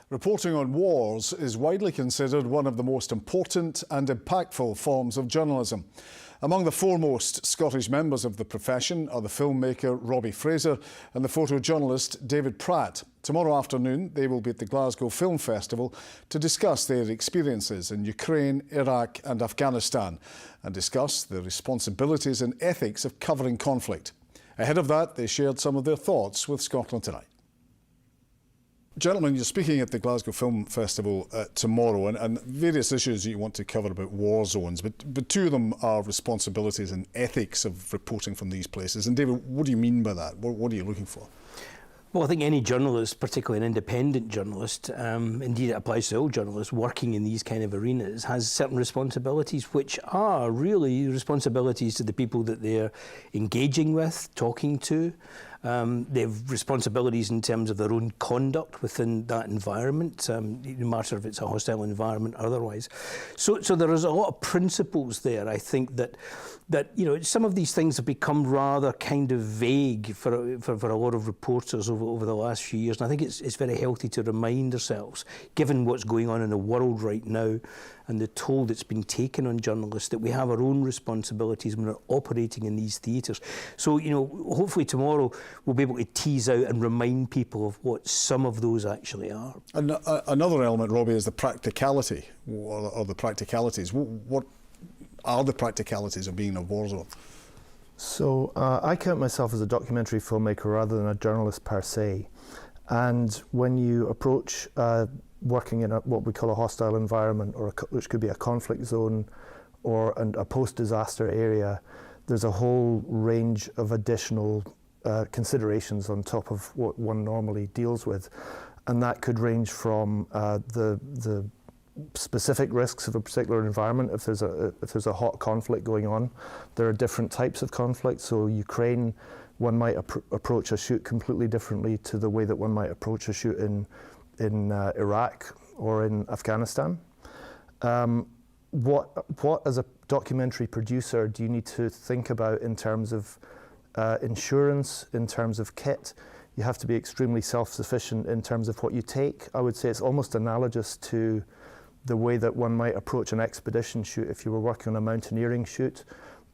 Reporting on wars is widely considered one of the most important and impactful forms of journalism. Among the foremost Scottish members of the profession are the filmmaker Robbie Fraser and the photojournalist David Pratt. Tomorrow afternoon, they will be at the Glasgow Film Festival to discuss their experiences in Ukraine, Iraq and Afghanistan and discuss the responsibilities and ethics of covering conflict. Ahead of that, they shared some of their thoughts with Scotland Tonight. Gentlemen, you're speaking at the Glasgow Film Festival tomorrow, and various issues you want to cover about war zones, but two of them are responsibilities and ethics of reporting from these places. And David, what do you mean by that? What are you looking for? Well, I think any journalist, particularly an independent journalist, indeed it applies to all journalists working in these kind of arenas, has certain responsibilities which are really responsibilities to the people that they're engaging with, talking to. They have responsibilities in terms of their own conduct within that environment, no matter if it's a hostile environment or otherwise. So there is a lot of principles there, I think, that you know, some of these things have become rather kind of vague for a lot of reporters over the last few years. And I think it's very healthy to remind ourselves, given what's going on in the world right now and the toll that's been taken on journalists, that we have our own responsibilities when we're operating in these theatres. So, you know, hopefully tomorrow we'll be able to tease out and remind people of what some of those actually are. And another element, Robbie, is the practicality, or the practicalities. What are the practicalities of being in a war zone? So I count myself as a documentary filmmaker rather than a journalist per se. And when you approach working in what we call a hostile environment, or which could be a conflict zone or a post-disaster area, there's a whole range of additional considerations on top of what one normally deals with. And that could range from the specific risks of a particular environment. If there's a hot conflict going on, there are different types of conflict. So Ukraine, one might approach a shoot completely differently to the way that one might approach a shoot in Iraq or in Afghanistan. What as a documentary producer do you need to think about in terms of insurance, in terms of kit? You have to be extremely self-sufficient in terms of what you take. I would say it's almost analogous to the way that one might approach an expedition shoot if you were working on a mountaineering shoot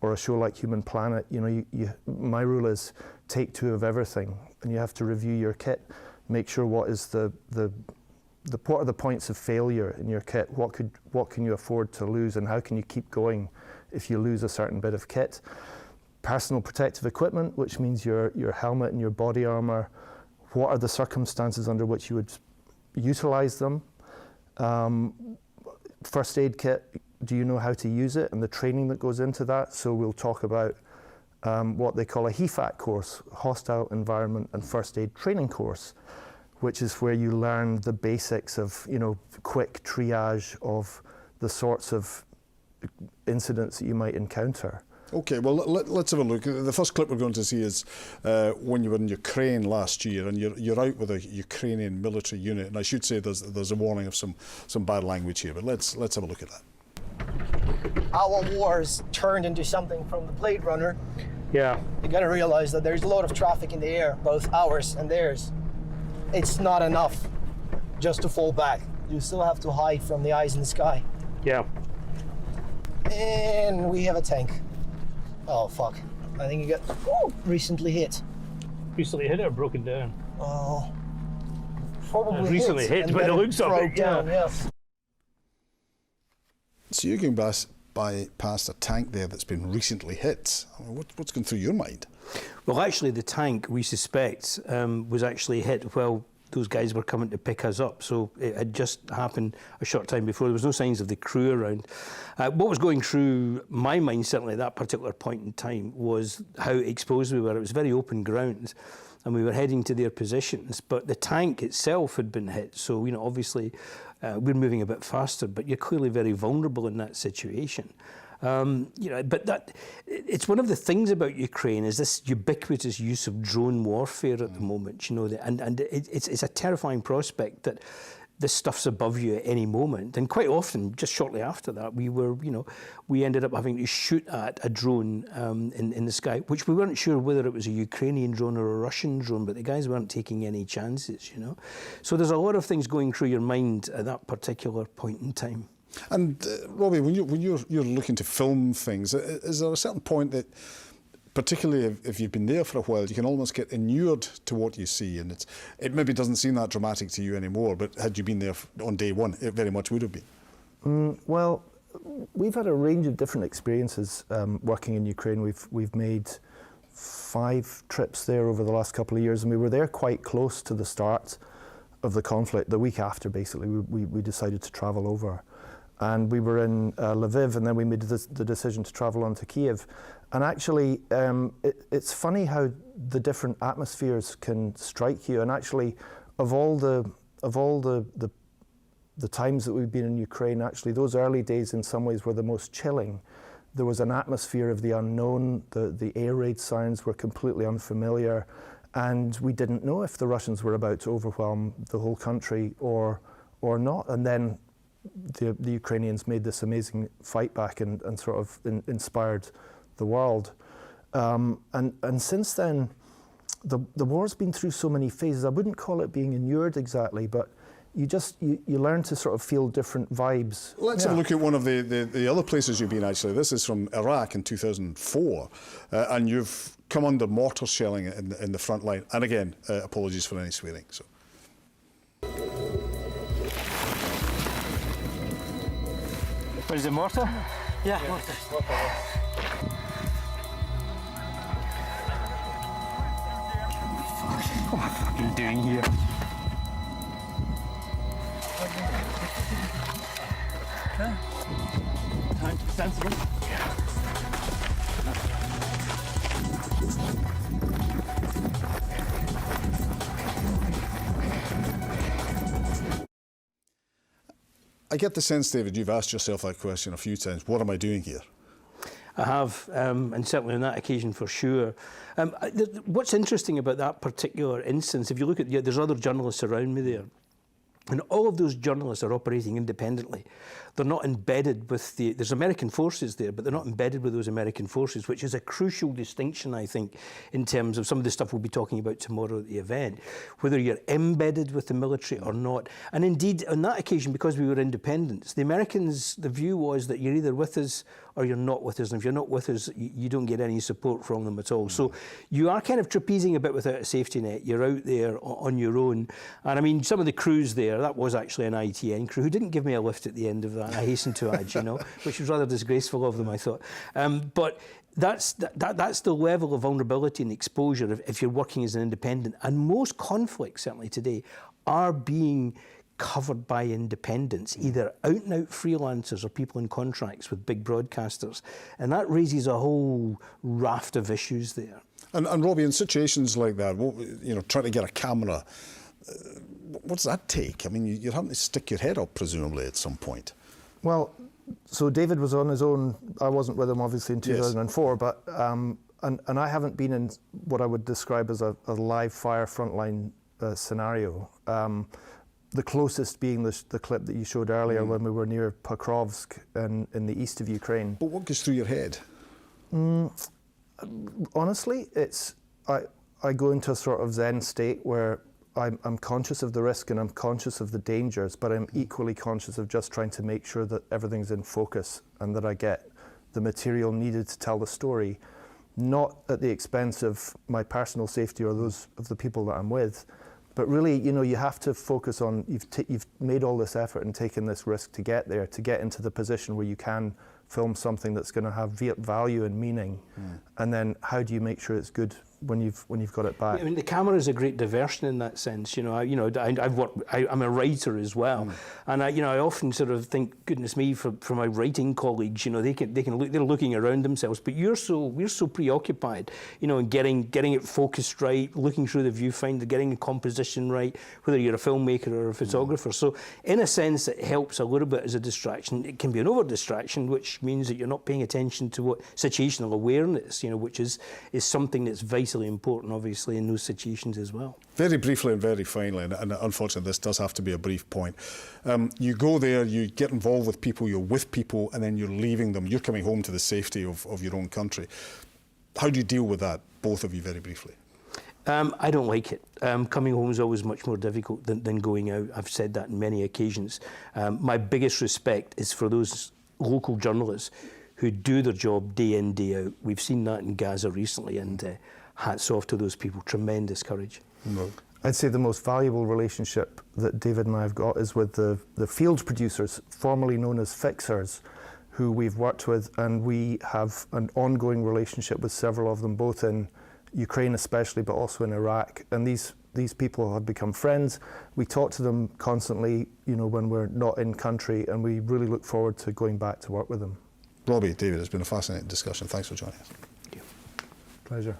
or a show like Human Planet. You know, my rule is take two of everything, and you have to review your kit, make sure what are the points of failure in your kit, what can you afford to lose, and how can you keep going if you lose a certain bit of kit. Personal protective equipment, which means your helmet and your body armor. What are the circumstances under which you would utilize them? First aid kit, do you know how to use it, and the training that goes into that? So we'll talk about what they call a HEFAT course, Hostile Environment and First Aid Training course, which is where you learn the basics of, you know, quick triage of the sorts of incidents that you might encounter. Okay, well, let's have a look. The first clip we're going to see is when you were in Ukraine last year, and you're out with a Ukrainian military unit. And I should say there's a warning of some bad language here, but let's have a look at that. Our wars turned into something from the Blade Runner. Yeah. You got to realize that there's a lot of traffic in the air, both ours and theirs. It's not enough just to fall back. You still have to hide from the eyes in the sky. Yeah. And we have a tank. Oh, fuck. I think you got recently hit. Recently hit or broken down? Oh, probably recently hit, but it looks of it, down, yes. So you're going past a tank there that's been recently hit. I mean, what's going through your mind? Well, actually, the tank, we suspect, was actually hit while those guys were coming to pick us up. So it had just happened a short time before. There was no signs of the crew around. What was going through my mind, certainly at that particular point in time, was how exposed we were. It was very open ground, and we were heading to their positions. But the tank itself had been hit. So, you know, obviously, we're moving a bit faster, but you're clearly very vulnerable in that situation. You know, but it's one of the things about Ukraine is this ubiquitous use of drone warfare at the moment. You know, and it's a terrifying prospect that this stuff's above you at any moment. And quite often, just shortly after that, we ended up having to shoot at a drone in the sky, which we weren't sure whether it was a Ukrainian drone or a Russian drone, but the guys weren't taking any chances, So there's a lot of things going through your mind at that particular point in time. And Robbie, when you're looking to film things, is there a certain point that, particularly if you've been there for a while, you can almost get inured to what you see, and it maybe doesn't seem that dramatic to you anymore, but had you been there on day one, it very much would have been. Well, we've had a range of different experiences working in Ukraine. We've made 5 trips there over the last couple of years, and we were there quite close to the start of the conflict. The week after, basically, we decided to travel over. And we were in Lviv, and then we made the decision to travel on to Kiev. And actually, it's funny how the different atmospheres can strike you. And actually, of all the times that we've been in Ukraine, actually, those early days in some ways were the most chilling. There was an atmosphere of the unknown. The air raid sounds were completely unfamiliar, and we didn't know if the Russians were about to overwhelm the whole country or not. And then the Ukrainians made this amazing fight back and sort of inspired the world. And since then, the war's been through so many phases. I wouldn't call it being inured exactly, but you learn to sort of feel different vibes. Let's have a look at one of the other places you've been, actually. This is from Iraq in 2004, and you've come under mortar shelling in the front line. And again, apologies for any swearing. So. What is it, mortar? Yeah, mortar. What am I fucking doing here? Time to be sensible. I get the sense, David, you've asked yourself that question a few times. What am I doing here? I have, and certainly on that occasion for sure. What's interesting about that particular instance, if you look at, there's other journalists around me there, and all of those journalists are operating independently. They're not embedded with there's American forces there, but they're not embedded with those American forces, which is a crucial distinction, I think, in terms of some of the stuff we'll be talking about tomorrow at the event, whether you're embedded with the military or not. And indeed, on that occasion, because we were independents, the Americans, the view was that you're either with us or you're not with us. And if you're not with us, you don't get any support from them at all. So you are kind of trapezing a bit without a safety net. You're out there on your own. And I mean, some of the crews there, that was actually an ITN crew who didn't give me a lift at the end of that, I hasten to add, which was rather disgraceful of them, I thought. But that's the level of vulnerability and exposure if you're working as an independent. And most conflicts, certainly today, are being covered by independents, either out-and-out freelancers or people in contracts with big broadcasters. And that raises a whole raft of issues there. And Robbie, in situations like that, trying to get a camera, what does that take? I mean, you're having to stick your head up, presumably, at some point. Well, so David was on his own. I wasn't with him, obviously, in 2004, yes. But and I haven't been in what I would describe as a live fire frontline scenario. The closest being the clip that you showed earlier when we were near Pokrovsk in the east of Ukraine. But what goes through your head? Honestly, I go into a sort of Zen state where I'm conscious of the risk and I'm conscious of the dangers, but I'm equally conscious of just trying to make sure that everything's in focus and that I get the material needed to tell the story, not at the expense of my personal safety or those of the people that I'm with. But really, you have to focus on, you've made all this effort and taken this risk to get there, to get into the position where you can film something that's going to have value and meaning. And then how do you make sure it's good when you've got it back? I mean, the camera is a great diversion in that sense. I'm a writer as well, and I often sort of think, goodness me, for my writing colleagues, they're looking around themselves, but we're so preoccupied, in getting it focused right, looking through the viewfinder, getting the composition right, whether you're a filmmaker or a photographer. So in a sense, it helps a little bit as a distraction. It can be an over distraction, which which means that you're not paying attention to what situational awareness, which is something that's vitally important, obviously, in those situations as well. Very briefly and very finally, and unfortunately this does have to be a brief point, you go there, you get involved with people, you're with people, and then you're leaving them. You're coming home to the safety of your own country. How do you deal with that, both of you, very briefly? I don't like it. Coming home is always much more difficult than going out. I've said that on many occasions. My biggest respect is for those local journalists who do their job day in, day out. We've seen that in Gaza recently, and hats off to those people. Tremendous courage. No. I'd say the most valuable relationship that David and I have got is with the field producers, formerly known as fixers, who we've worked with, and we have an ongoing relationship with several of them, both in Ukraine especially, but also in Iraq. And these people have become friends. We talk to them constantly, when we're not in country, and we really look forward to going back to work with them. Robbie, David, it's been a fascinating discussion. Thanks for joining us. Pleasure.